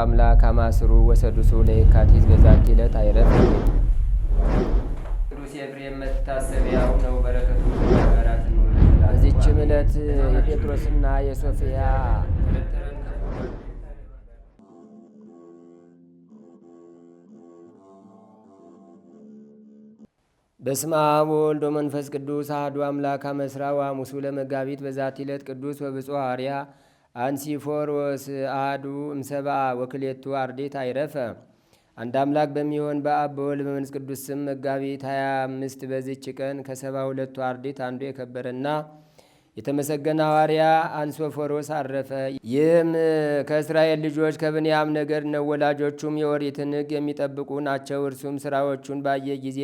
አምላክ አማስሩ ወሰዱሱ ለየካቲት በዛቲ ዕለት አይረፍ። ቅዱስ ኤፍሬም መታሰቢያው ነው። በረከቱ ጋራት ነው። በዚችም ዕለት የጴጥሮስና የሶፊያ በስመ አብ ወወልድ ወመንፈስ ቅዱስ አሐዱ አምላክ አመስራ ወሐሙሱ ለመጋቢት በዛቲ ዕለት ቅዱስ ወብፁዕ ሐዋርያ አንሲፎሮስ አሐዱ እምሰብአ ወክልኤቱ አርድእት አይረፈ። አንድ አምላክ በሚሆን በአብ በወልድ በመንፈስ ቅዱስ ስም መጋቢት 25 በዚች ቀን ከ72ቱ አርድእት አንዱ የከበረና የተመሰገነ ሐዋርያ አንሶፎሮስ አረፈ። ይህም ከእስራኤል ልጆች ከብንያም ነገድ ነው። ወላጆቹም የኦሪትን ሕግ የሚጠብቁ ናቸው። እርሱም ስራዎቹን ባየ ጊዜ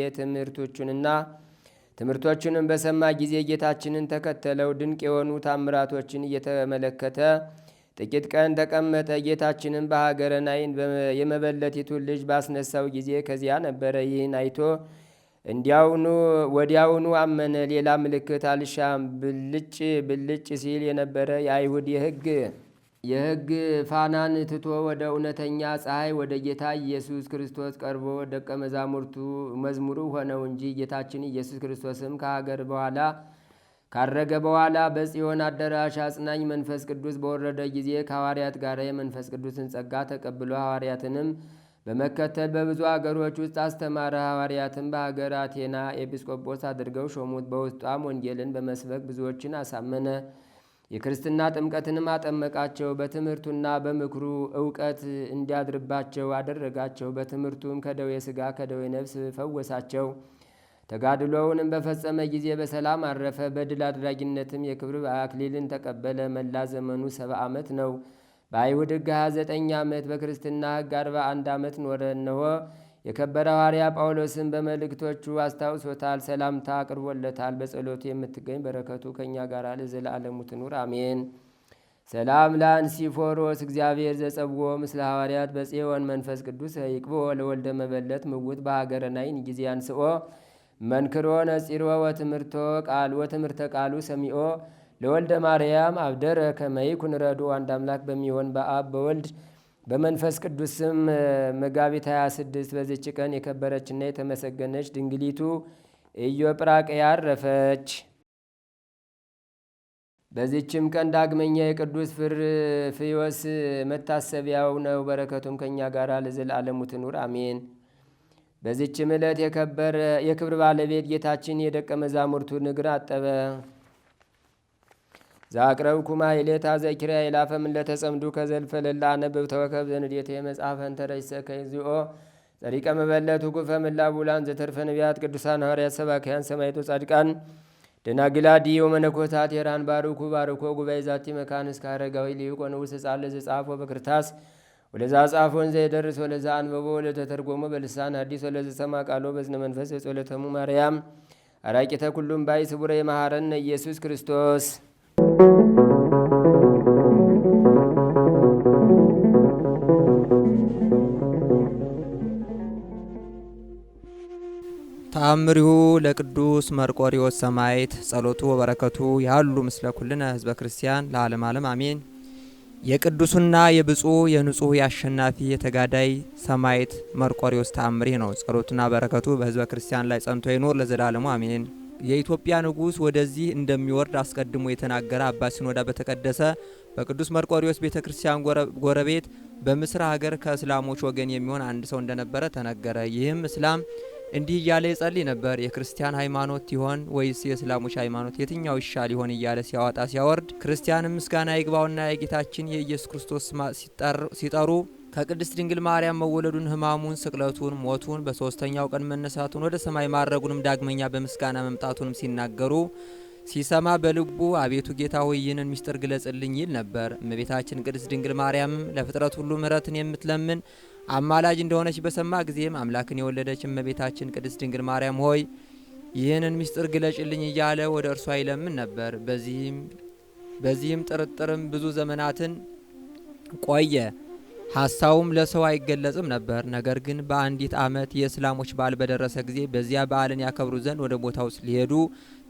ትምህርቶቹንም በሰማ ጊዜ ጌታችንን ተከተለው። ድንቅ የሆኑ ታምራቶችን እየተመለከተ ጥቂት ቀን ተቀመጠ። ጌታችንን በሀገረ ናይን የመበለቲቱን ልጅ ባስነሳው ጊዜ ከዚያ ነበረ። ይህን አይቶ ወዲያውኑ አመነ። ሌላ ምልክት አልሻም። ብልጭ ሲል የነበረ የአይሁድ የሕግ ፋናን ትቶ ወደ እውነተኛ ፀሐይ ወደ ጌታ ኢየሱስ ክርስቶስ ቀርቦ ደቀ መዛሙርቱ መዝሙሩ ሆነው እንጂ። ጌታችን ኢየሱስ ክርስቶስም ከሀገር በኋላ ካረገ በኋላ በጽዮን አዳራሽ አጽናኝ መንፈስ ቅዱስ በወረደ ጊዜ ከሐዋርያት ጋር የመንፈስ ቅዱስን ጸጋ ተቀብሎ ሐዋርያትንም በመከተል በብዙ አገሮች ውስጥ አስተማረ። ሐዋርያትም በሀገር አቴና ኤጲስቆጶስ አድርገው ሾሙት። በውስጧም ወንጌልን በመስበክ ብዙዎችን አሳመነ። የክርስትና ጥምቀትንም አጠመቃቸው። በትምህርቱና በምክሩ እውቀት እንዲያድርባቸው አደረጋቸው። በትምህርቱም ከደዌ ሥጋ ከደዌ ነፍስ ፈወሳቸው። ተጋድሎውንም በፈጸመ ጊዜ በሰላም አረፈ። በድል አድራጊነትም የክብር አክሊልን ተቀበለ። መላ ዘመኑ 70 ዓመት ነው። በአይሁድ ሕግ 29 ዓመት በክርስትና ሕግ 41 ዓመት ኖረ። እነሆ የከበረ ሐዋርያ ጳውሎስን በመልእክቶቹ አስታውሶታል፣ ሰላምታ አቅርቦለታል። በጸሎቱ የምትገኝ በረከቱ ከእኛ ጋር ለዘላለሙ ትኑር አሜን። ሰላም ለአንሲፎሮስ እግዚአብሔር ዘጸብዎ ምስለ ሐዋርያት በጽዮን መንፈስ ቅዱስ ይቅቦ ለወልደ መበለት ምውት በሀገረ ናይን ጊዜ አንስኦ መንክሮ ነጺሮ ወትምህርተ ቃሉ ሰሚኦ ለወልደ ማርያም አብደረ ከመይኩን ረዶ። አንድ አምላክ በሚሆን በአብ በወልድ በመንፈስ ቅዱስ ስም መጋቢት 26 በዚች ቀን የከበረችና የተመሰገነች ድንግሊቱ ኢዮጵራቅያ አረፈች። በዚችም ቀን ዳግመኛ የቅዱስ ፍርፍዮስ መታሰቢያው ነው። በረከቱም ከእኛ ጋር ለዘላለሙ ትኑር አሜን። በዚችም ዕለት የክብር ባለቤት ጌታችን የደቀ መዛሙርቱን እግር አጠበ። ዛቅረብ ኩማ ኢሌታ ዘኪርያ ይላፈም ለተጸምዱ ከዘልፈ ለላ አነብብ ተወከብ ዘንዴተ መጽሐፈን ተረይሰ ከይዚኦ ጸሪቀ መበለቱ ጉፈ ምላቡላን ዘተርፈ ነቢያት ቅዱሳን ሐዋርያት ሰባክያን ሰማዕታት ጻድቃን ደናግላ ዲዮ መነኮታት የራን ባርኩ ጉባኤ ዛቲ መካን እስከ አረጋዊ ሊቆ ንዑስ ሕፃን ለዘጻፎ በክርታስ ወለዛ ጻፎን ዘይደርስ ወለዛ አንበቦ ወለተተርጎሞ በልሳን አዲስ ወለዘ ሰማ ቃሎ በዝነ መንፈስ የጸሎተሙ ማርያም አራቂተ ኩሉም ባይ ስቡረ የመሐረነ ኢየሱስ ክርስቶስ። ተአምሪሁ ለቅዱስ መርቆሪዎስ ሰማዕት ጸሎቱ ወበረከቱ ያሉ ምስለ ኩልነ ህዝበ ክርስቲያን ለዓለም ዓለም አሜን። የቅዱስና የብፁዕ የንጹሕ የአሸናፊ የተጋዳይ ሰማዕት መርቆሪዎስ ተአምሪ ነው። ጸሎቱና በረከቱ በህዝበ ክርስቲያን ላይ ጸንቶ ይኖር ለዘላለሙ አሜን። የኢትዮጵያ ንጉሥ ወደዚህ እንደሚወርድ አስቀድሞ የተናገረ አባ ሲኖዳ በተቀደሰ በቅዱስ መርቆሪዎስ ቤተ ክርስቲያን ጎረቤት በምስር ሀገር ከእስላሞች ወገን የሚሆን አንድ ሰው እንደነበረ ተነገረ። ይህም እስላም እንዲህ እያለ ይጸልይ ነበር። የክርስቲያን ሃይማኖት ይሆን ወይስ የእስላሞች ሃይማኖት? የትኛው ይሻል ይሆን እያለ ሲያወጣ ሲያወርድ ክርስቲያንም ምስጋና ይግባውና የጌታችን የኢየሱስ ክርስቶስ ሲጠሩ ከቅድስት ድንግል ማርያም መወለዱን፣ ሕማሙን፣ ስቅለቱን፣ ሞቱን፣ በሶስተኛው ቀን መነሳቱን፣ ወደ ሰማይ ማረጉንም ዳግመኛ በምስጋና መምጣቱንም ሲናገሩ ሲሰማ በልቡ አቤቱ ጌታ ሆይ ይህንን ምስጢር ግለጽልኝ ይል ነበር። እመቤታችን ቅድስት ድንግል ማርያምም ለፍጥረት ሁሉ ምሕረትን የምትለምን አማላጅ እንደሆነች በሰማ ጊዜም አምላክን የወለደች እመቤታችን ቅድስት ድንግል ማርያም ሆይ ይህንን ምስጢር ግለጭልኝ እያለ ወደ እርሷ ይለምን ነበር። በዚህም ጥርጥርም ብዙ ዘመናትን ቆየ። ሐሳቡም ለሰው አይገለጽም ነበር። ነገር ግን በአንዲት ዓመት የእስላሞች በዓል በደረሰ ጊዜ በዚያ በዓልን ያከብሩ ዘንድ ወደ ቦታው ሊሄዱ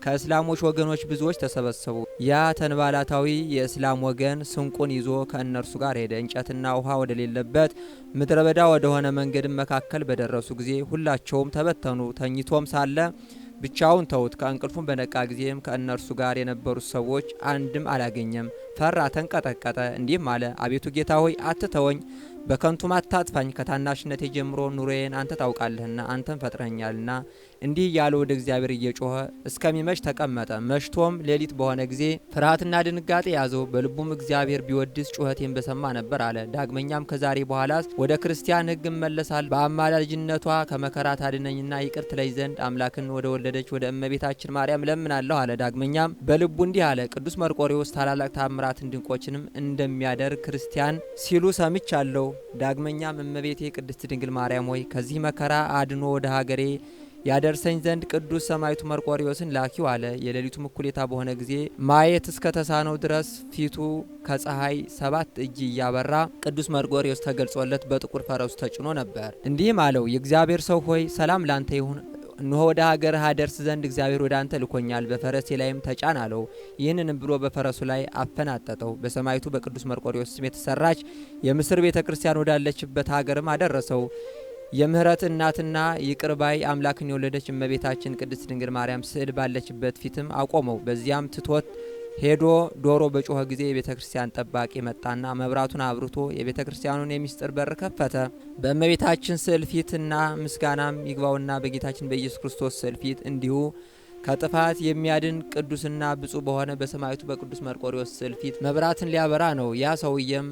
ከእስላሞች ወገኖች ብዙዎች ተሰበሰቡ። ያ ተንባላታዊ የእስላም ወገን ስንቁን ይዞ ከእነርሱ ጋር ሄደ። እንጨትና ውሃ ወደሌለበት ምድረ በዳ ወደሆነ መንገድም መካከል በደረሱ ጊዜ ሁላቸውም ተበተኑ። ተኝቶም ሳለ ብቻውን ተውት። ከእንቅልፉም በነቃ ጊዜም ከእነርሱ ጋር የነበሩት ሰዎች አንድም አላገኘም። ፈራ፣ ተንቀጠቀጠ፣ እንዲህም አለ፣ አቤቱ ጌታ ሆይ አትተወኝ፣ በከንቱም አታጥፋኝ። ከታናሽነቴ ጀምሮ ኑሮዬን አንተ ታውቃለህና አንተን ፈጥረኛልና። እንዲህ እያለ ወደ እግዚአብሔር እየጮኸ እስከሚመሽ ተቀመጠ። መሽቶም ሌሊት በሆነ ጊዜ ፍርሃትና ድንጋጤ ያዘው። በልቡም እግዚአብሔር ቢወድስ ጩኸቴን በሰማ ነበር አለ። ዳግመኛም ከዛሬ በኋላስ ወደ ክርስቲያን ሕግ እመለሳለሁ፣ በአማላጅነቷ ከመከራ ታድነኝና ይቅር ትለኝ ዘንድ አምላክን ወደ ወለደች ወደ እመቤታችን ማርያም እለምናለሁ አለ። ዳግመኛም በልቡ እንዲህ አለ፣ ቅዱስ መርቆሬዎስ ታላላቅ ታምራትን ድንቆችንም እንደሚያደርግ ክርስቲያን ሲሉ ሰምቻለሁ። ዳግመኛም እመቤቴ ቅድስት ድንግል ማርያም ሆይ ከዚህ መከራ አድኖ ወደ ሀገሬ ያደርሰኝ ዘንድ ቅዱስ ሰማዕቱ መርቆሬዎስን ላኪው አለ። የሌሊቱም እኩሌታ በሆነ ጊዜ ማየት እስከ ተሳነው ድረስ ፊቱ ከፀሐይ 7 እጅ እያበራ ቅዱስ መርቆሬዎስ ተገልጾለት በጥቁር ፈረሱ ተጭኖ ነበር። እንዲህም አለው፣ የእግዚአብሔር ሰው ሆይ ሰላም ላንተ ይሁን። እነሆ ወደ ሀገርህ አደርስ ዘንድ እግዚአብሔር ወደ አንተ ልኮኛል። በፈረሴ ላይም ተጫን አለው። ይህንንም ብሎ በፈረሱ ላይ አፈናጠጠው። በሰማዕቱ በቅዱስ መርቆሬዎስ ስም የተሰራች የምስር ቤተ ክርስቲያን ወዳለችበት ሀገርም አደረሰው። የምህረት እናትና ይቅር ባይ አምላክን የወለደች እመቤታችን ቅድስት ድንግል ማርያም ስዕል ባለችበት ፊትም አቆመው። በዚያም ትቶት ሄዶ ዶሮ በጮኸ ጊዜ የቤተ ክርስቲያን ጠባቂ መጣና መብራቱን አብርቶ የቤተ ክርስቲያኑን የሚስጥር በር ከፈተ። በእመቤታችን ስዕል ፊትና ምስጋናም ይግባውና በጌታችን በኢየሱስ ክርስቶስ ስዕል ፊት እንዲሁ ከጥፋት የሚያድን ቅዱስና ብፁዕ በሆነ በሰማዕቱ በቅዱስ መርቆሬዎስ ስዕል ፊት መብራትን ሊያበራ ነው። ያ ሰውየም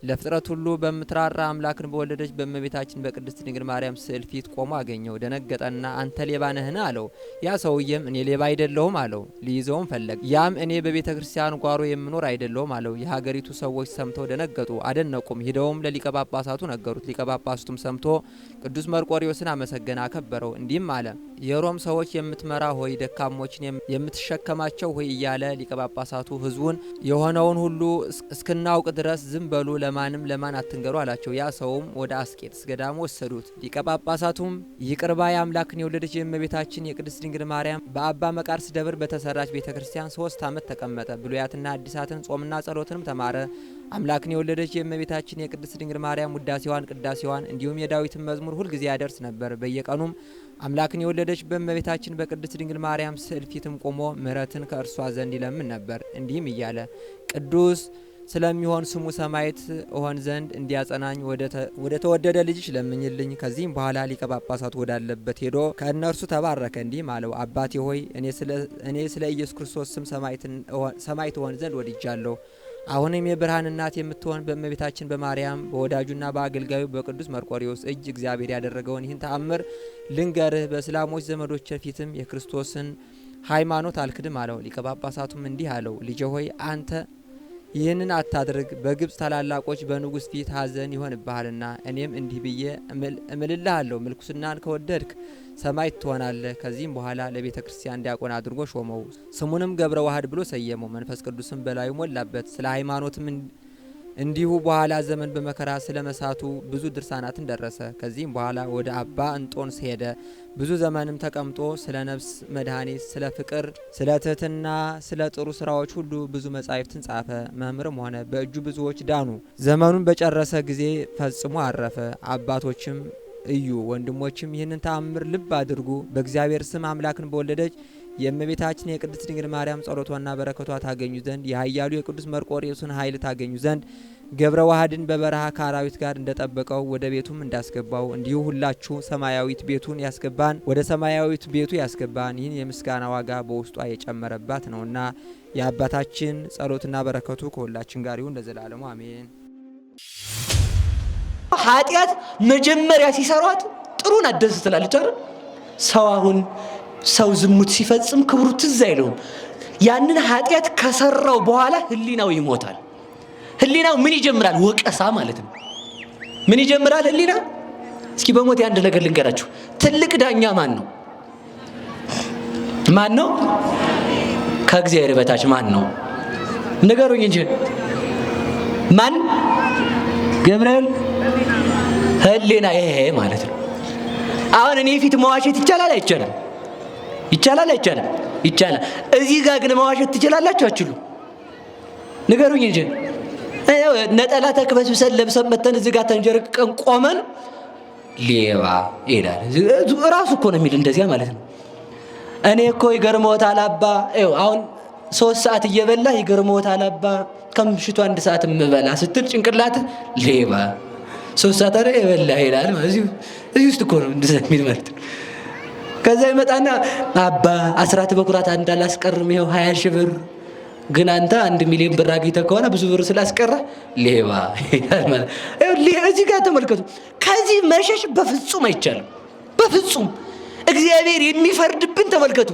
ለፍጥረት ሁሉ በምትራራ አምላክን በወለደች በእመቤታችን በቅድስት ድንግል ማርያም ስዕል ፊት ቆሞ አገኘው። ደነገጠና አንተ ሌባ ነህን? አለው። ያ ሰውየም እኔ ሌባ አይደለሁም አለው። ሊይዘውም ፈለገ። ያም እኔ በቤተ ክርስቲያን ጓሮ የምኖር አይደለሁም አለው። የሀገሪቱ ሰዎች ሰምተው ደነገጡ፣ አደነቁም። ሂደውም ለሊቀ ጳጳሳቱ ነገሩት። ሊቀ ጳጳሳቱም ሰምቶ ቅዱስ መርቆሬዎስን አመሰገነ፣ አከበረው። እንዲህም አለ፣ የሮም ሰዎች የምትመራ ሆይ፣ ደካሞችን የምትሸከማቸው ሆይ እያለ ሊቀ ጳጳሳቱ ሕዝቡን የሆነውን ሁሉ እስክናውቅ ድረስ ዝም በሉ፣ ለማን አትንገሩ አላቸው። ያ ሰውም ወደ አስቄጥስ ገዳም ወሰዱት። ሊቀ ጳጳሳቱም ይቅር ባይ አምላክን የወለደች የእመቤታችን የቅድስት ድንግል ማርያም በአባ መቃርስ ደብር በተሰራች ቤተ ክርስቲያን 3 ዓመት ተቀመጠ። ብሉያትና አዲሳትን ጾምና ጸሎትንም ተማረ። አምላክን የወለደች የእመቤታችን የቅድስት ድንግል ማርያም ውዳሴዋን፣ ቅዳሴዋን እንዲሁም የዳዊትን መዝሙር ሁልጊዜ ያደርስ ነበር። በየቀኑም አምላክን የወለደች በእመቤታችን በቅድስት ድንግል ማርያም ስዕል ፊትም ቆሞ ምሕረትን ከእርሷ ዘንድ ይለምን ነበር። እንዲህም እያለ ቅዱስ ስለሚሆን ስሙ ሰማዕት እሆን ዘንድ እንዲያጸናኝ ወደ ተወደደ ልጅሽ ለምኝልኝ። ከዚህም በኋላ ሊቀ ጳጳሳቱ ወዳለበት ሄዶ ከእነርሱ ተባረከ። እንዲህም አለው፣ አባቴ ሆይ እኔ ስለ ኢየሱስ ክርስቶስ ስም ሰማዕት እሆን ዘንድ ወድጃለሁ። አሁንም የብርሃን እናት የምትሆን በእመቤታችን በማርያም በወዳጁና በአገልጋዩ በቅዱስ መርቆሬዎስ እጅ እግዚአብሔር ያደረገውን ይህን ተአምር ልንገርህ። በእስላሞች ዘመዶች ፊትም የክርስቶስን ሃይማኖት አልክድም አለው። ሊቀ ጳጳሳቱም እንዲህ አለው፣ ልጄ ሆይ አንተ ይህንን አታድርግ፣ በግብፅ ታላላቆች በንጉሥ ፊት ሐዘን ይሆንብሃልና። እኔም እንዲህ ብዬ እምልልሃለሁ፣ ምልኩስናን ከወደድክ ሰማዕት ትሆናለህ። ከዚህም በኋላ ለቤተ ክርስቲያን ዲያቆን አድርጎ ሾመው። ስሙንም ገብረ ዋህድ ብሎ ሰየመው። መንፈስ ቅዱስም በላዩ ሞላበት። ስለ ሃይማኖትም እንዲሁ በኋላ ዘመን በመከራ ስለ መሳቱ ብዙ ድርሳናትን ደረሰ። ከዚህም በኋላ ወደ አባ እንጦንስ ሄደ። ብዙ ዘመንም ተቀምጦ ስለ ነፍስ መድኃኒት፣ ስለ ፍቅር፣ ስለ ትህትና፣ ስለ ጥሩ ስራዎች ሁሉ ብዙ መጻሕፍትን ጻፈ። መምህርም ሆነ። በእጁ ብዙዎች ዳኑ። ዘመኑን በጨረሰ ጊዜ ፈጽሞ አረፈ። አባቶችም እዩ ወንድሞችም ይህንን ተአምር ልብ አድርጉ። በእግዚአብሔር ስም አምላክን በወለደች የእመቤታችን የቅድስት ድንግል ማርያም ጸሎቷና በረከቷ ታገኙ ዘንድ የኃያሉ የቅዱስ መርቆሬዎስን ኃይል ታገኙ ዘንድ ገብረ ዋህድን በበረሃ ከአራዊት ጋር እንደጠበቀው ወደ ቤቱም እንዳስገባው እንዲሁ ሁላችሁ ሰማያዊት ቤቱን ያስገባን ወደ ሰማያዊት ቤቱ ያስገባን። ይህን የምስጋና ዋጋ በውስጧ የጨመረባት ነውና የአባታችን ጸሎትና በረከቱ ከሁላችን ጋር ይሁን ለዘላለሙ አሜን። ኃጢአት መጀመሪያ ሲሰሯት ጥሩ ናት፣ ደስ ትላለች አይደል? ሰው ዝሙት ሲፈጽም ክብሩ ትዝ አይለውም። ያንን ኃጢአት ከሰራው በኋላ ህሊናው ይሞታል። ህሊናው ምን ይጀምራል? ወቀሳ ማለት ነው። ምን ይጀምራል ህሊና? እስኪ በሞት አንድ ነገር ልንገራችሁ። ትልቅ ዳኛ ማን ነው? ማን ነው? ከእግዚአብሔር በታች ማን ነው? ንገሩኝ እንጂ ማን? ገብርኤል። ህሊና ይሄ ማለት ነው። አሁን እኔ ፊት መዋሸት ይቻላል አይቻልም? ይቻላል አይቻልም? ይቻላል። እዚህ ጋር ግን መዋሸት ትችላላችሁ አትችሉ? ንገሩኝ እንጂ። ነጠላ ተክበስብሰን ለብሰን መተን እዚህ ጋር ተንጀርቀን ቆመን ሌባ ይላል ራሱ እኮ ነው የሚል እንደዚያ ማለት ነው። እኔ እኮ ይገርምዎታል አባ፣ አሁን 3 ሰዓት እየበላህ ይገርምዎታል አባ ከምሽቱ 1 ሰዓት የምበላ ስትል ጭንቅላት ሌባ 3 ሰዓት አይደል የበላህ ይላል ማለት እዚህ ውስጥ እኮ ነው እንደዛ የሚል ማለት ነው። ከዛ ይመጣና አባ አስራት በኩራት እንዳላስቀርም ይኸው 20 ሺህ ብር፣ ግን አንተ 1 ሚሊዮን ብር አግኝተህ ከሆነ ብዙ ብር ስላስቀረ ሌባ ይላል ማለት እዚህ ጋር ተመልከቱ። ከዚህ መሸሽ በፍጹም አይቻልም። በፍጹም እግዚአብሔር የሚፈርድብን ተመልከቱ።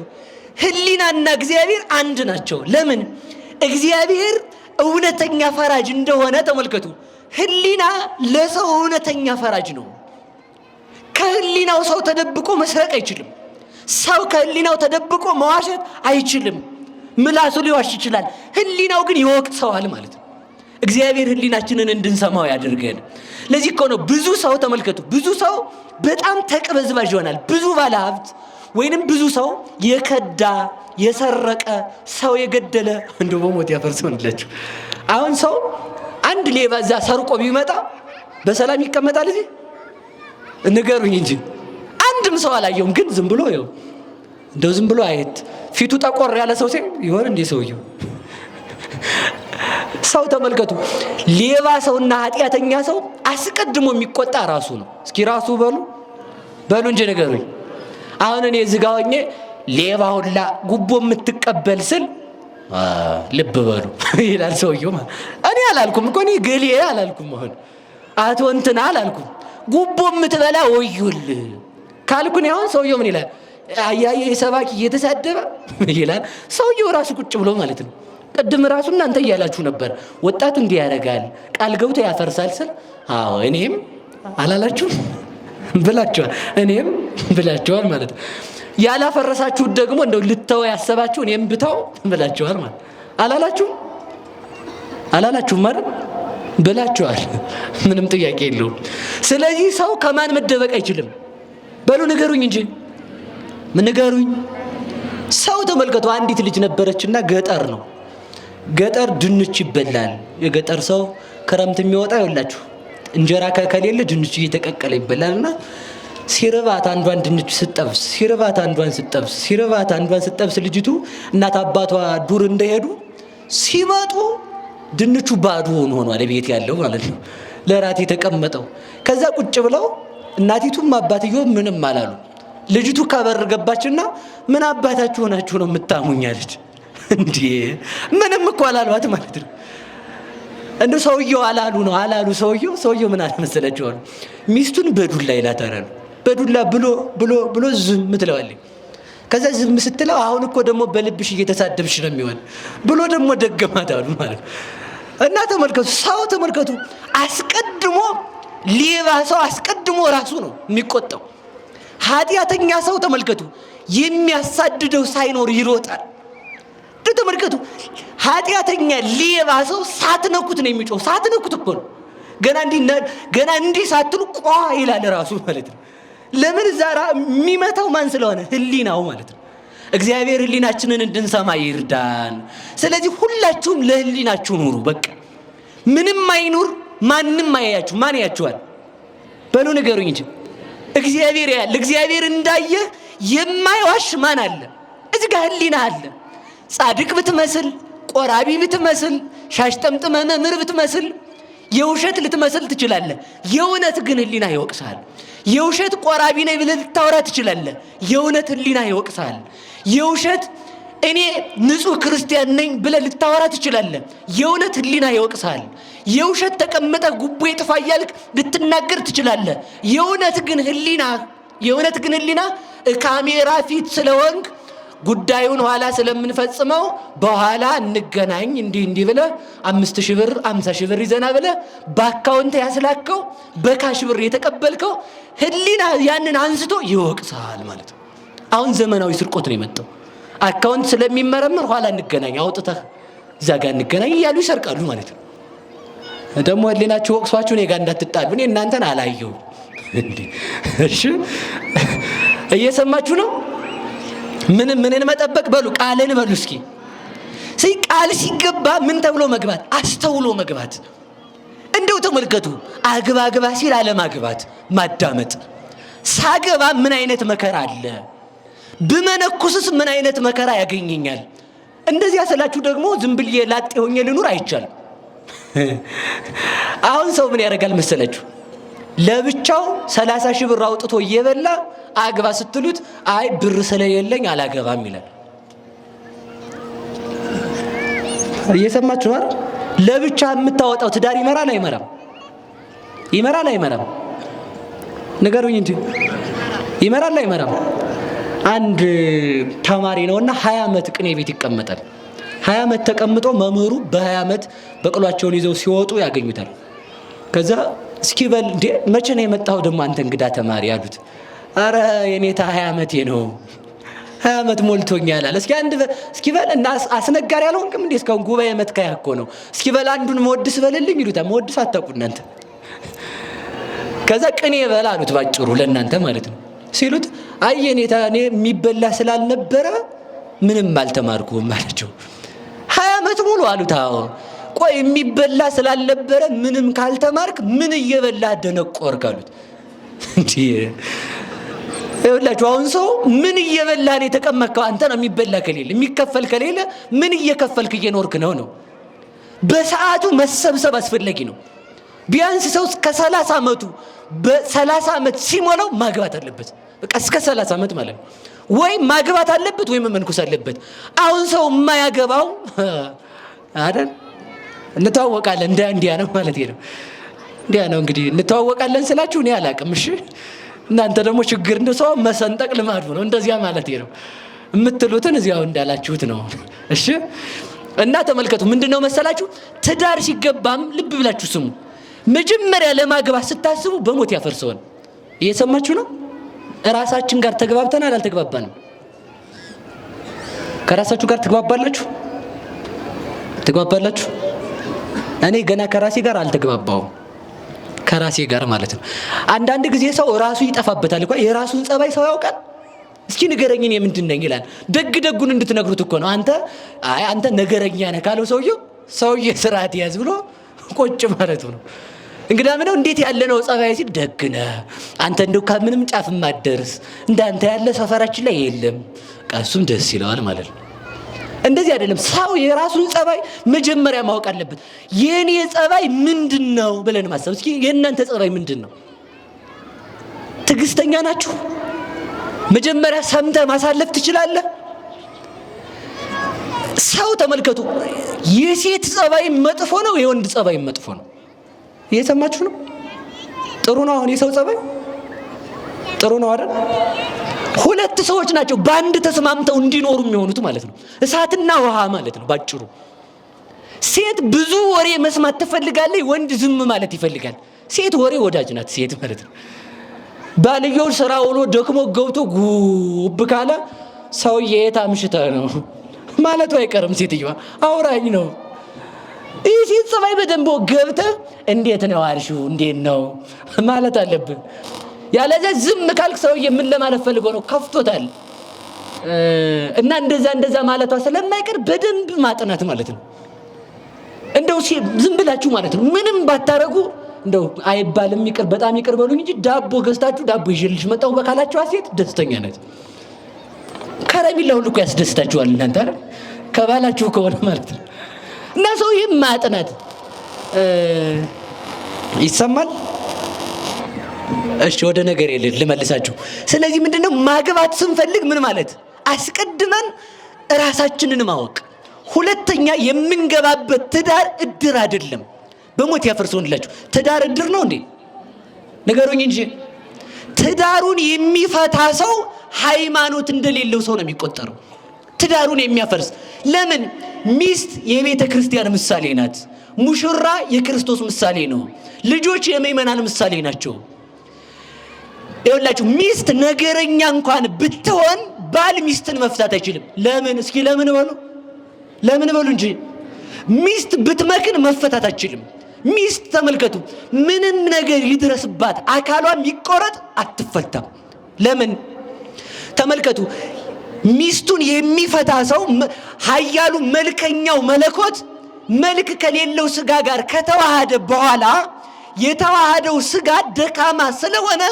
ህሊናና እግዚአብሔር አንድ ናቸው። ለምን? እግዚአብሔር እውነተኛ ፈራጅ እንደሆነ ተመልከቱ። ህሊና ለሰው እውነተኛ ፈራጅ ነው። ከህሊናው ሰው ተደብቆ መስረቅ አይችልም። ሰው ከህሊናው ተደብቆ መዋሸት አይችልም። ምላሱ ሊዋሽ ይችላል፣ ህሊናው ግን ይወቅሰዋል ማለት ነው። እግዚአብሔር ህሊናችንን እንድንሰማው ያደርገን። ለዚህ እኮ ነው ብዙ ሰው ተመልከቱ፣ ብዙ ሰው በጣም ተቅበዝባዥ ይሆናል። ብዙ ባለሀብት ወይንም ብዙ ሰው የከዳ የሰረቀ ሰው የገደለ እንደው በሞት ያፈርሰውላችሁ። አሁን ሰው አንድ ሌባ እዛ ሰርቆ ቢመጣ በሰላም ይቀመጣል እዚህ? ንገሩኝ እንጂ አንድም ሰው አላየውም። ግን ዝም ብሎ ይኸው እንደው ዝም ብሎ አየት ፊቱ ጠቆር ያለ ሰው ሲል ይሆን እንዴ ሰውየው? ሰው ተመልከቱ፣ ሌባ ሰውና ኃጢአተኛ ሰው አስቀድሞ የሚቆጣ ራሱ ነው። እስኪ ራሱ በሉ እንጂ ንገሩኝ። አሁን እኔ እዚህ ጋር ሆኜ ሌባ ሁላ ጉቦ የምትቀበል ስል ልብ በሉ ይላል ሰውየው። እኔ አላልኩም እኮ እኔ ገሌ አላልኩም፣ አሁን አቶ እንትና አላልኩም። ጉቦ የምትበላ ወዩል ካልኩኝ አሁን ሰውየው ምን ይላል? አያየ የሰባኪ እየተሳደበ ይላል ሰውየው ራሱ ቁጭ ብሎ ማለት ነው። ቅድም ራሱ እናንተ እያላችሁ ነበር ወጣቱ እንዲህ ያደርጋል ቃል ገብቶ ያፈርሳል ስል አዎ እኔም አላላችሁ ብላችኋል፣ እኔም ብላችኋል ማለት ነው። ያላፈረሳችሁት ደግሞ እንደው ልተው ያሰባችሁ እኔም ብተው ብላችኋል ማለት አላላችሁም ማለት ብላችኋል። ምንም ጥያቄ የለውም። ስለዚህ ሰው ከማን መደበቅ አይችልም። በሉ ንገሩኝ እንጂ ንገሩኝ። ሰው ተመልከቱ፣ አንዲት ልጅ ነበረችና ገጠር ነው። ገጠር ድንች ይበላል። የገጠር ሰው ክረምት የሚወጣ ይወላችሁ እንጀራ ከሌለ ድንች እየተቀቀለ ይበላልና ሲርባት አንዷን ድንች ስጠብስ ሲርባት አንዷን ስጠብስ ልጅቱ እናት አባቷ ዱር እንደሄዱ ሲመጡ ድንቹ ባዶ ሆኗል፣ ቤት ያለው ማለት ነው ለራት የተቀመጠው። ከዛ ቁጭ ብለው እናቲቱም አባትየው ምንም አላሉ። ልጅቱ ካበር ገባችና ምን አባታችሁ ሆናችሁ ነው የምታሙኛለች? እንዴ ምንም እኮ አላሏት ማለት ነው። እንደው ሰውየው አላሉ ሰውየው ምን አለ መሰላችሁ? ሚስቱን በዱላ ይላታራሉ። በዱላ ብሎ ዝም ትለዋለች። ከዛ ዝም ስትለው አሁን እኮ ደግሞ በልብሽ እየተሳደብሽ ነው የሚሆን ብሎ ደግሞ ደገማት አሉ ማለት ነው። እና ተመልከቱ፣ ሰው ተመልከቱ፣ አስቀድሞ ሌባ ሰው አስቀድሞ ራሱ ነው የሚቆጣው። ኃጢአተኛ ሰው ተመልከቱ፣ የሚያሳድደው ሳይኖር ይሮጣል። ተመልከቱ፣ ኃጢአተኛ ሌባ ሰው ሳትነኩት ነው የሚጮህ። ሳትነኩት እኮ ነው ገና እንዲህ ሳትሉ ቋ ይላል ራሱ ማለት ነው። ለምን ዛራ የሚመታው ማን ስለሆነ? ህሊናው ማለት ነው። እግዚአብሔር ህሊናችንን እንድንሰማ ይርዳን። ስለዚህ ሁላችሁም ለህሊናችሁ ኑሩ። በቃ ምንም አይኑር፣ ማንም አያያችሁ። ማን ያያችኋል? በሉ ንገሩኝ እንጂ እግዚአብሔር ያያል። እግዚአብሔር እንዳየ የማይዋሽ ማን አለ? እዚህ ጋር ህሊና አለ። ጻድቅ ብትመስል፣ ቆራቢ ብትመስል፣ ሻሽ ጠምጥመህ መምህር ብትመስል፣ የውሸት ልትመስል ትችላለህ። የእውነት ግን ህሊና ይወቅሳል። የውሸት ቆራቢ ነኝ ብለህ ልታወራ ትችላለህ። የእውነት ህሊና ይወቅሳል። የውሸት እኔ ንጹህ ክርስቲያን ነኝ ብለህ ልታወራ ትችላለህ። የእውነት ህሊና ይወቅሳል። የውሸት ተቀምጠህ ጉቦ ይጥፋ እያልክ ልትናገር ትችላለህ። የእውነት ግን ህሊና ካሜራ ፊት ስለወንክ ጉዳዩን ኋላ ስለምንፈጽመው በኋላ እንገናኝ እንዲህ ብለህ 5,000 ብር 50,000 ብር ይዘና ብለህ በአካውንት ያስላከው በካሽ ብር የተቀበልከው ህሊና ያንን አንስቶ ይወቅሳል ማለት ነው። አሁን ዘመናዊ ስርቆት ነው የመጣው። አካውንት ስለሚመረመር ኋላ እንገናኝ አውጥተህ እዛ ጋር እንገናኝ እያሉ ይሰርቃሉ ማለት ነው። ደግሞ ህሊናችሁ ወቅሷችሁ እኔ ጋር እንዳትጣሉ፣ እኔ እናንተን አላየሁም እንዴ? እሺ እየሰማችሁ ነው። ምንን መጠበቅ በሉ ቃልን በሉ እስኪ። ቃል ሲገባ ምን ተብሎ መግባት? አስተውሎ መግባት። እንደው ተመልከቱ፣ አግባ ሲል አለማግባት፣ ማዳመጥ። ሳገባ ምን አይነት መከራ አለ? ብመነኩስስ ምን አይነት መከራ ያገኘኛል? እንደዚህ ያሰላችሁ ደግሞ ዝም ብዬ ላጤ ሆኜ ልኑር አይቻልም። አሁን ሰው ምን ያደርጋል መሰላችሁ? ለብቻው 30 ሺህ ብር አውጥቶ እየበላ አግባ ስትሉት አይ ብር ስለሌለኝ አላገባም ይላል። እየሰማችሁ ነው? ለብቻ የምታወጣው ትዳር ይመራል አይመራም? ይመራል አይመራም? ንገሩኝ እንጂ ይመራል አይመራም? አንድ ተማሪ ነውና 20 ዓመት ቅኔ ቤት ይቀመጣል። 20 ዓመት ተቀምጦ መምህሩ በ20 ዓመት በቅሏቸውን ይዘው ሲወጡ ያገኙታል። ከዛ እስኪ በል እንዴ መቼ ነው የመጣው ደግሞ አንተ እንግዳ ተማሪ አሉት። አረ የኔታ 20 ዓመቴ ነው 20 ዓመት ሞልቶኛል አለ። እስኪ በል እና አስነጋሪ አልሆንክም እንዴ? እስካሁን ጉባኤ መትካያ እኮ ነው። እስኪ በል አንዱን መወድስ በልልኝ ይሉታል። መወድስ አታውቁ እናንተ። ከዛ ቅኔ በል አሉት፣ ባጭሩ ለእናንተ ማለት ነው። ሲሉት አይ የኔታ እኔ የሚበላ ስላልነበረ ምንም አልተማርኩም አላቸው። 20 ዓመት ሙሉ አሉት። አዎ ቆይ የሚበላ ስላልነበረ ምንም ካልተማርክ ምን እየበላህ ደነቆርክ አሉት። እንዴ ይኸውላችሁ አሁን ሰው ምን እየበላህ ነው የተቀመጥከው? አንተ ነው የሚበላ ከሌለ የሚከፈል ከሌለ ምን እየከፈልክ እየኖርክ ነው? በሰዓቱ መሰብሰብ አስፈላጊ ነው። ቢያንስ ሰው እስከ 30 ዓመቱ በ30 ዓመት ሲሞላው ማግባት አለበት። በቃ እስከ 30 ዓመት ማለት ነው። ወይ ማግባት አለበት ወይ መመንኩስ አለበት። አሁን ሰው የማያገባው አይደል? እንተዋወቃለን እንዲያ ነው ማለት ነው። እንዲያ ነው እንግዲህ እንተዋወቃለን ስላችሁ እኔ አላቅም። እሺ እናንተ ደግሞ ችግር እንደ ሰው መሰንጠቅ ልማዱ ነው። እንደዚያ ማለት ነው የምትሉትን እዚያው እንዳላችሁት ነው። እሺ እና ተመልከቱ፣ ምንድነው መሰላችሁ ትዳር ሲገባም ልብ ብላችሁ ስሙ። መጀመሪያ ለማግባት ስታስቡ በሞት ያፈርሰዋል። እየሰማችሁ ነው? ራሳችን ጋር ተግባብተናል አልተግባባንም? ከራሳችሁ ጋር ትግባባላችሁ? ትግባባላችሁ? እኔ ገና ከራሴ ጋር አልተግባባውም። ከራሴ ጋር ማለት ነው። አንዳንድ ጊዜ ሰው ራሱ ይጠፋበታል እኮ። የራሱን ጸባይ ሰው ያውቃል። እስኪ ንገረኝ እኔ ምንድን ነኝ ይላል። ደጉን እንድትነግሩት እኮ ነው። አንተ ነገረኛ ነህ ካለው ሰውዬ ስርዓት ያዝ ብሎ ቁጭ ማለቱ ነው። እንግዳ ምነው እንዴት ያለ ነው ጸባይ ሲል ደግ ነህ አንተ፣ እንደው ከምንም ጫፍ ማደርስ እንዳንተ ያለ ሰፈራችን ላይ የለም። እሱም ደስ ይለዋል ማለት ነው። እንደዚህ አይደለም። ሰው የራሱን ጸባይ መጀመሪያ ማወቅ አለበት። የኔ ጸባይ ምንድነው ብለን ማሰብ። እስኪ የእናንተ ጸባይ ምንድነው? ትዕግስተኛ ናችሁ? መጀመሪያ ሰምተህ ማሳለፍ ትችላለህ? ሰው ተመልከቱ፣ የሴት ጸባይ መጥፎ ነው፣ የወንድ ጸባይ መጥፎ ነው። እየሰማችሁ ነው? ጥሩ ነው። አሁን የሰው ጸባይ ጥሩ ነው አይደል? ሁለት ሰዎች ናቸው በአንድ ተስማምተው እንዲኖሩ የሚሆኑት ማለት ነው። እሳትና ውሃ ማለት ነው ባጭሩ። ሴት ብዙ ወሬ መስማት ትፈልጋለች፣ ወንድ ዝም ማለት ይፈልጋል። ሴት ወሬ ወዳጅ ናት ሴት ማለት ነው። ባልየው ስራ ውሎ ደክሞ ገብቶ ጉብ ካለ ሰውዬ የት አምሽተህ ነው ማለቱ አይቀርም። ሴትዮዋ አውራኝ ነው። ይህ ሴት ጸባይ በደንብ ገብተህ እንዴት ነው አልሽው እንዴት ነው ማለት አለብን። ያለዚያ ዝም ካልክ ሰውዬ ምን ለማለት ፈልጎ ነው ከፍቶታል። እና እንደዛ ማለቷ ስለማይቀር በደንብ ማጥናት ማለት ነው። እንደው ዝም ብላችሁ ማለት ነው ምንም ባታረጉ እንደው አይባልም ይቅር በጣም ይቅር በሉኝ እንጂ ዳቦ ገዝታችሁ ዳቦ ይዤልሽ መጣሁ በካላችሁ ሴት ደስተኛ ናት። ከረሚላ ሁሉ እኮ ያስደስታችኋል እናንተ አይደል? ከባላችሁ ከሆነ ማለት ነው። እና ሰው ይሄን ማጥናት ይሰማል። እሺ ወደ ነገር ልመልሳችሁ። ስለዚህ ምንድነው ማግባት ስንፈልግ ምን ማለት አስቀድመን ራሳችንን ማወቅ። ሁለተኛ የምንገባበት ትዳር እድር አይደለም። በሞት ያፈርሰውንላችሁ ትዳር እድር ነው እንዴ? ነገሩኝ እንጂ ትዳሩን የሚፈታ ሰው ሃይማኖት እንደሌለው ሰው ነው የሚቆጠረው። ትዳሩን የሚያፈርስ ለምን? ሚስት የቤተ ክርስቲያን ምሳሌ ናት። ሙሽራ የክርስቶስ ምሳሌ ነው። ልጆች የምእመናን ምሳሌ ናቸው። ይኸውላችሁ ሚስት ነገረኛ እንኳን ብትሆን ባል ሚስትን መፍታት አይችልም። ለምን? እስኪ ለምን በሉ እንጂ ሚስት ብትመክን መፈታት አይችልም። ሚስት ተመልከቱ፣ ምንም ነገር ይድረስባት አካሏ የሚቆረጥ አትፈታም። ለምን? ተመልከቱ፣ ሚስቱን የሚፈታ ሰው ኃያሉ መልከኛው መለኮት መልክ ከሌለው ስጋ ጋር ከተዋሃደ በኋላ የተዋሃደው ስጋ ደካማ ስለሆነ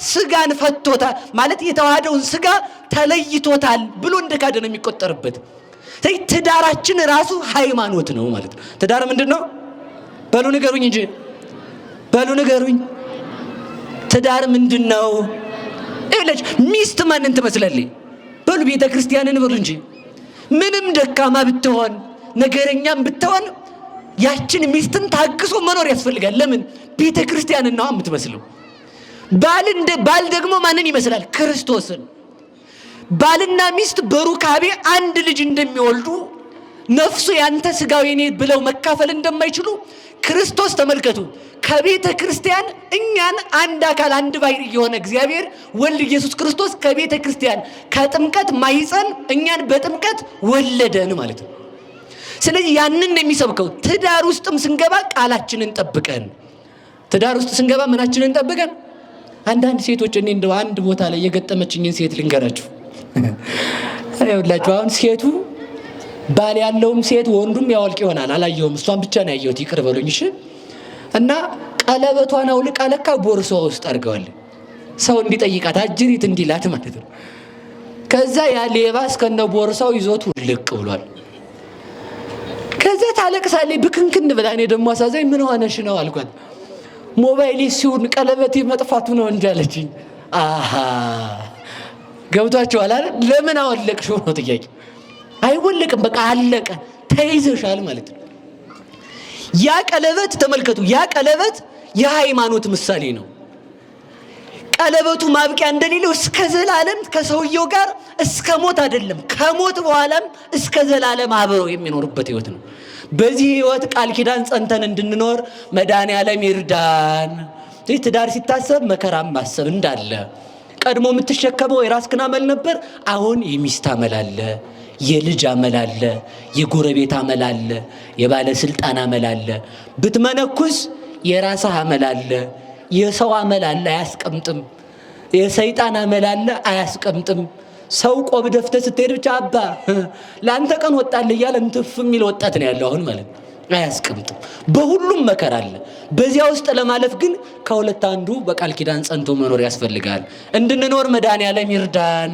ስጋን ፈቶታል ማለት የተዋሃደውን ስጋ ተለይቶታል ብሎ እንደካደ ነው የሚቆጠርበት። ስለዚህ ትዳራችን ራሱ ሃይማኖት ነው ማለት ነው። ትዳር ምንድነው? በሉ ንገሩኝ እንጂ በሉ ንገሩኝ። ትዳር ምንድነው? እለች ሚስት ማንን ትመስላለች? በሉ ቤተ ክርስቲያንን በሉ እንጂ። ምንም ደካማ ብትሆን ነገረኛም ብትሆን ያችን ሚስትን ታግሶ መኖር ያስፈልጋል። ለምን? ቤተ ክርስቲያንን ነው የምትመስለው። ባል ደግሞ ማንን ይመስላል? ክርስቶስን። ባልና ሚስት በሩካቤ አንድ ልጅ እንደሚወልዱ ነፍሱ ያንተ ስጋው የኔ ብለው መካፈል እንደማይችሉ ክርስቶስ ተመልከቱ ከቤተ ክርስቲያን እኛን አንድ አካል አንድ ባሕርይ የሆነ እግዚአብሔር ወልድ ኢየሱስ ክርስቶስ ከቤተ ክርስቲያን ከጥምቀት ማይፀን እኛን በጥምቀት ወለደን ማለት ነው። ስለዚህ ያንን ነው የሚሰብከው። ትዳር ውስጥም ስንገባ ቃላችንን ጠብቀን፣ ትዳር ውስጥ ስንገባ ምናችንን ጠብቀን። አንዳንድ ሴቶች እኔ እንደው አንድ ቦታ ላይ የገጠመችኝን ሴት ልንገራችሁ። አይውላችሁ አሁን ሴቱ ባል ያለውም ሴት ወንዱም ያወልቅ ይሆናል፣ አላየሁም፣ እሷን ብቻ ነው ያየሁት፣ ይቅር በሉኝ እሺ። እና ቀለበቷን አውልቃ ለካ ቦርሳዋ ውስጥ አድርገዋል፣ ሰው እንዲጠይቃት አጅሪት እንዲላት ማለት ነው። ከዛ ያ ሌባ እስከነ ቦርሳው ይዞት ውልቅ ብሏል። ከዛ ታለቅሳለች ብክንክን ብላ። እኔ ደግሞ አሳዛኝ ምን ሆነሽ ነው አልኳት። ሞባይል ሲሆን ቀለበቴ መጥፋቱ ነው እንጂ አለችኝ። አሃ ገብቷችኋል አይደል? ለምን አወለቅሽው ነው ጥያቄ። አይወለቅም፣ በቃ አለቀ፣ ተይዘሻል ማለት ነው። ያ ቀለበት ተመልከቱ፣ ያ ቀለበት የሃይማኖት ምሳሌ ነው። ቀለበቱ ማብቂያ እንደሌለው እስከ ዘላለም ከሰውየው ጋር እስከ ሞት አይደለም ከሞት በኋላም እስከ ዘላለም አብረው የሚኖሩበት ህይወት ነው። በዚህ ህይወት ቃል ኪዳን ጸንተን እንድንኖር መድኃኔዓለም ይርዳን። ትዳር ሲታሰብ መከራም ማሰብ እንዳለ ቀድሞ የምትሸከመው የራስህን አመል ነበር። አሁን የሚስት አመል አለ፣ የልጅ አመል አለ፣ የጎረቤት አመል አለ፣ የባለስልጣን አመል አለ። ብትመነኩስ የራስህ አመል አለ፣ የሰው አመል አለ አያስቀምጥም፣ የሰይጣን አመል አለ አያስቀምጥም። ሰው ቆብ ደፍተህ ስትሄድ ብቻ አባ ለአንተ ቀን ወጣልህ እያለ እንትፍ የሚል ወጣት ነው ያለው አሁን ማለት ነው። አያስቀምጥም። በሁሉም መከራ አለ። በዚያ ውስጥ ለማለፍ ግን ከሁለት አንዱ በቃል ኪዳን ጸንቶ መኖር ያስፈልጋል። እንድንኖር መድኃኔዓለም ይርዳን።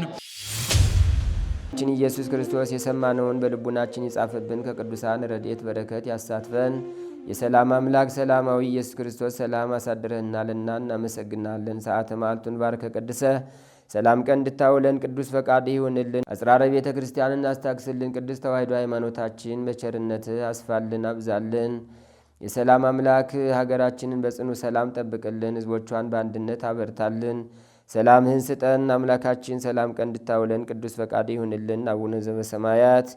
ኢየሱስ ክርስቶስ የሰማነውን በልቡናችን ይጻፍብን፣ ከቅዱሳን ረድኤት በረከት ያሳትፈን። የሰላም አምላክ ሰላማዊ ኢየሱስ ክርስቶስ ሰላም አሳድረህናልና እናመሰግናለን። ሰዓተ ማልቱን ባርከ ቀድሰ ሰላም ቀን እንድታውለን ቅዱስ ፈቃድ ይሁንልን። አጽራረ ቤተ ክርስቲያንን አስታክስልን። ቅዱስ ተዋሕዶ ሃይማኖታችን በቸርነት አስፋልን አብዛልን። የሰላም አምላክ ሀገራችንን በጽኑ ሰላም ጠብቅልን፣ ሕዝቦቿን በአንድነት አበርታልን። ሰላምህን ስጠን አምላካችን። ሰላም ቀን እንድታውለን ቅዱስ ፈቃድ ይሁንልን። አቡነ ዘበሰማያት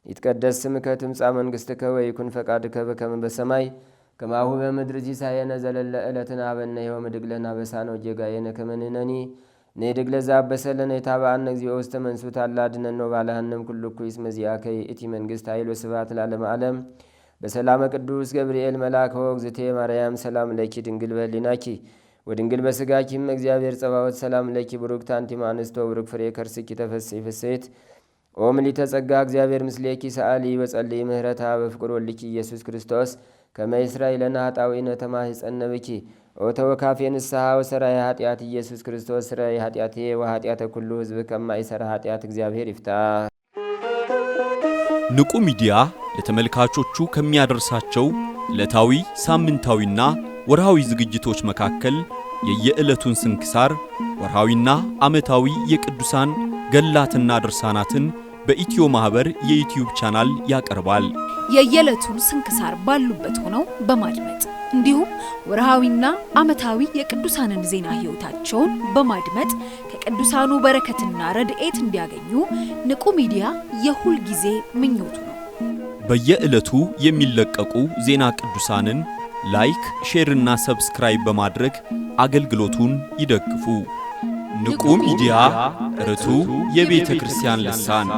ይትቀደስ ስምከ ትምጻእ መንግሥትከ ወይኩን ፈቃድከ በከመ በሰማይ ከማሁ በምድር ሲሳየነ ዘለለ ዕለትነ ሀበነ ዮም ወኅድግ ለነ አበሳነ ወጌጋየነ ከመ ንሕነኒ ንኅድግ ለዘአበሰለነ የታብአነ እግዚኦ ውስተ መንሱት አላ አድኅነነ ወባልሐነም ኩሉ እኩይ እስመ ዚአከ ይእቲ መንግሥት ኃይል ወስብሐት ለዓለመ ዓለም። በሰላመ ቅዱስ ገብርኤል መልአከ ወእግዝእትየ ማርያም ሰላም ለኪ ድንግል በኅሊናኪ ወድንግል በሥጋኪም እግዚአብሔር ጸባዖት ሰላም ለኪ ብሩክት አንቲ እምአንስቶ ወብሩክ ፍሬ ከርስኪ ተፈሥሒ ፍሥሕት ኦ ምልዕተ ጸጋ እግዚአብሔር ምስሌኪ ሰአሊ በጸልይ ምህረታ በፍቅር ወልኪ ኢየሱስ ክርስቶስ ከመ ይስራይ ለነ ኃጣውኢነ ተማኅፀነ ብኪ ኦ ተወካፌ ንስሐ ወሰራይ ኃጢአት ኢየሱስ ክርስቶስ ስራይ ኃጢአቴ ወኃጢአተ ኩሉ ሕዝብ ከማይሰራ ኃጢአት እግዚአብሔር ይፍታ። ንቁ ሚዲያ ለተመልካቾቹ ከሚያደርሳቸው ዕለታዊ ሳምንታዊና ወርሃዊ ዝግጅቶች መካከል የየዕለቱን ስንክሳር ወርሃዊና ዓመታዊ የቅዱሳን ገላትና ድርሳናትን በኢትዮ ማህበር የዩቲዩብ ቻናል ያቀርባል። የየዕለቱን ስንክሳር ባሉበት ሆነው በማድመጥ እንዲሁም ወርሃዊና ዓመታዊ የቅዱሳንን ዜና ሕይወታቸውን በማድመጥ ከቅዱሳኑ በረከትና ረድኤት እንዲያገኙ ንቁ ሚዲያ የሁል ጊዜ ምኞቱ ነው። በየዕለቱ የሚለቀቁ ዜና ቅዱሳንን ላይክ፣ ሼርና ሰብስክራይብ በማድረግ አገልግሎቱን ይደግፉ። ንቁ ሚዲያ ርቱ የቤተ ክርስቲያን ልሳን